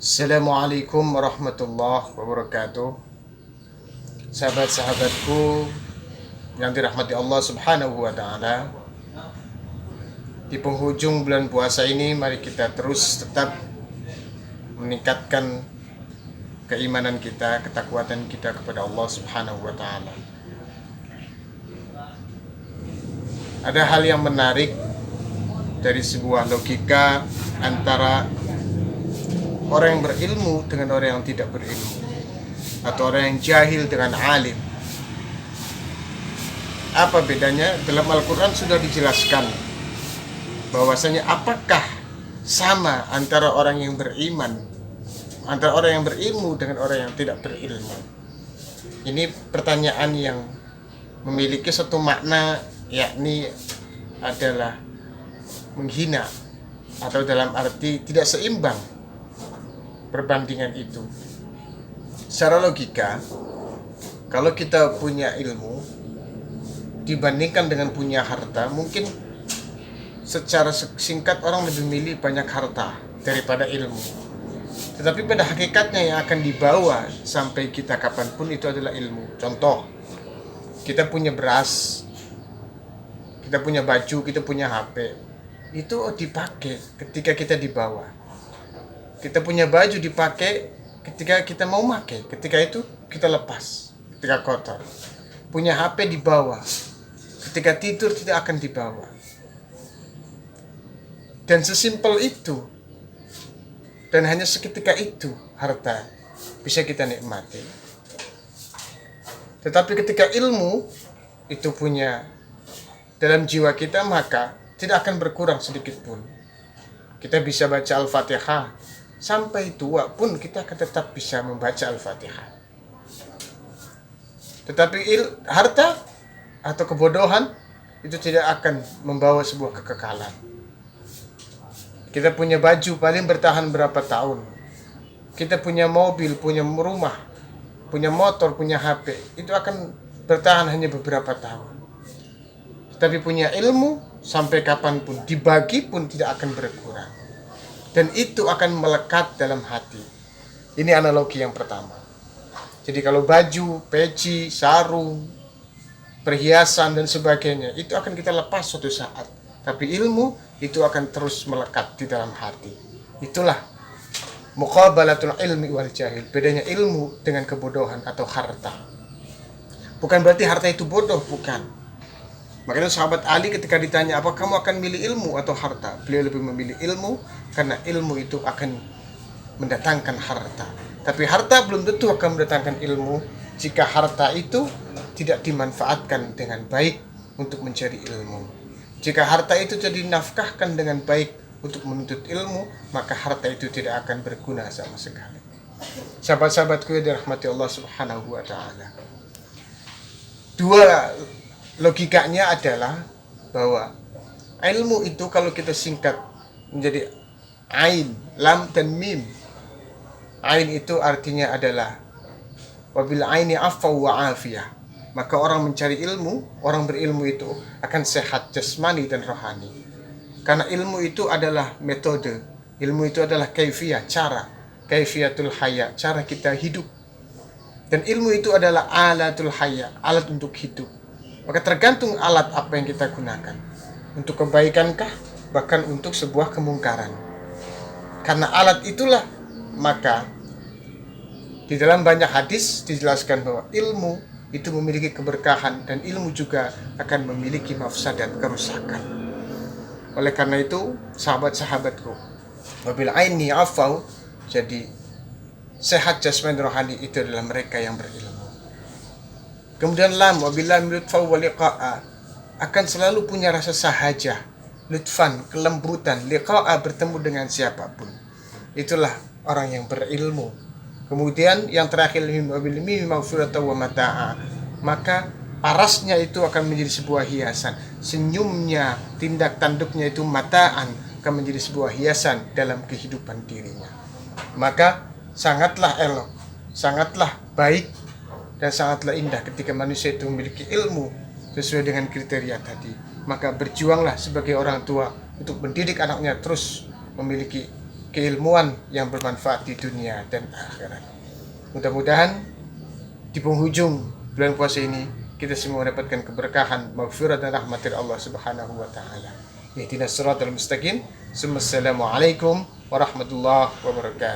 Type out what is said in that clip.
Assalamualaikum warahmatullahi wabarakatuh. Sahabat-sahabatku yang dirahmati Allah Subhanahu wa taala. Di penghujung bulan puasa ini mari kita terus tetap meningkatkan keimanan kita, ketakwaan kita kepada Allah Subhanahu wa taala. Ada hal yang menarik dari sebuah logika antara orang yang berilmu dengan orang yang tidak berilmu, atau orang yang jahil dengan alim. Apa bedanya? Dalam Al-Quran sudah dijelaskan bahwasanya apakah sama antara orang yang beriman, antara orang yang berilmu dengan orang yang tidak berilmu. Ini pertanyaan yang memiliki satu makna, yakni adalah menghina, atau dalam arti tidak seimbang perbandingan itu. Secara logika, kalau kita punya ilmu dibandingkan dengan punya harta, mungkin secara singkat orang lebih milih banyak harta daripada ilmu. Tetapi pada hakikatnya yang akan dibawa sampai kita kapanpun itu adalah ilmu. Contoh, kita punya beras, kita punya baju, kita punya HP, itu dipakai ketika kita dibawa. Kita punya baju dipakai ketika kita mau pakai, ketika itu kita lepas, ketika kotor. Punya HP dibawa, ketika tidur tidak akan dibawa. Dan sesimpel itu, dan hanya seketika itu harta bisa kita nikmati. Tetapi ketika ilmu itu punya dalam jiwa kita, maka tidak akan berkurang sedikit pun. Kita bisa baca Al-Fatihah, sampai tua pun kita akan tetap bisa membaca Al-Fatihah. Tetapi harta atau kebodohan itu tidak akan membawa sebuah kekekalan. Kita punya baju paling bertahan berapa tahun. Kita punya mobil, punya rumah, punya motor, punya HP, itu akan bertahan hanya beberapa tahun. Tetapi punya ilmu, sampai kapanpun, dibagi pun tidak akan berkurang. Dan itu akan melekat dalam hati. Ini analogi yang pertama. Jadi kalau baju, peci, sarung, perhiasan dan sebagainya, itu akan kita lepas suatu saat. Tapi ilmu itu akan terus melekat di dalam hati. Itulah muqabalatul ilmi wal jahil. Bedanya ilmu dengan kebodohan atau harta. Bukan berarti harta itu bodoh, bukan. Makanya sahabat Ali ketika ditanya, apa kamu akan milih ilmu atau harta? Beliau lebih memilih ilmu, karena ilmu itu akan mendatangkan harta. Tapi harta belum tentu akan mendatangkan ilmu jika harta itu tidak dimanfaatkan dengan baik untuk mencari ilmu. Jika harta itu tidak dinafkahkan dengan baik untuk menuntut ilmu, maka harta itu tidak akan berguna sama sekali. Sahabat-sahabatku yang dirahmati Allah Subhanahu wa taala. Dua logikanya adalah bahwa ilmu itu kalau kita singkat menjadi ain, lam dan mim. Ain itu artinya adalah wabil aini afau wa afiyah. Maka orang mencari ilmu, orang berilmu itu akan sehat jasmani dan rohani. Karena ilmu itu adalah metode, ilmu itu adalah kaifiyah, cara, kaifiyatul haya, cara kita hidup. Dan ilmu itu adalah alatul haya, alat untuk hidup. Maka tergantung alat apa yang kita gunakan. Untuk kebaikankah, bahkan untuk sebuah kemungkaran. Karena alat itulah, maka di dalam banyak hadis dijelaskan bahwa ilmu itu memiliki keberkahan dan ilmu juga akan memiliki mafsadat, kerusakan. Oleh karena itu, sahabat-sahabatku, wabil aini afau, jadi sehat jasmani rohani itu adalah mereka yang berilmu. Kemudian lam, wabillahi lutfau wa liqa'a, akan selalu punya rasa sahaja, lutfan, kelembutan, liqa'a, bertemu dengan siapapun. Itulah orang yang berilmu. Kemudian yang terakhir, wabilmi maghfiratan wa mata'a, maka parasnya itu akan menjadi sebuah hiasan. Senyumnya, tindak tanduknya itu mata'an, akan menjadi sebuah hiasan dalam kehidupan dirinya. Maka sangatlah elok, sangatlah baik, dan sangatlah indah ketika manusia itu memiliki ilmu sesuai dengan kriteria tadi. Maka berjuanglah sebagai orang tua untuk mendidik anaknya terus memiliki keilmuan yang bermanfaat di dunia dan akhirat. Mudah-mudahan di penghujung bulan puasa ini kita semua mendapatkan keberkahan, maghfirah dan rahmat dari Allah Subhanahu wa taala. Ihdinas siratal mustaqim. Assalamualaikum warahmatullahi wabarakatuh.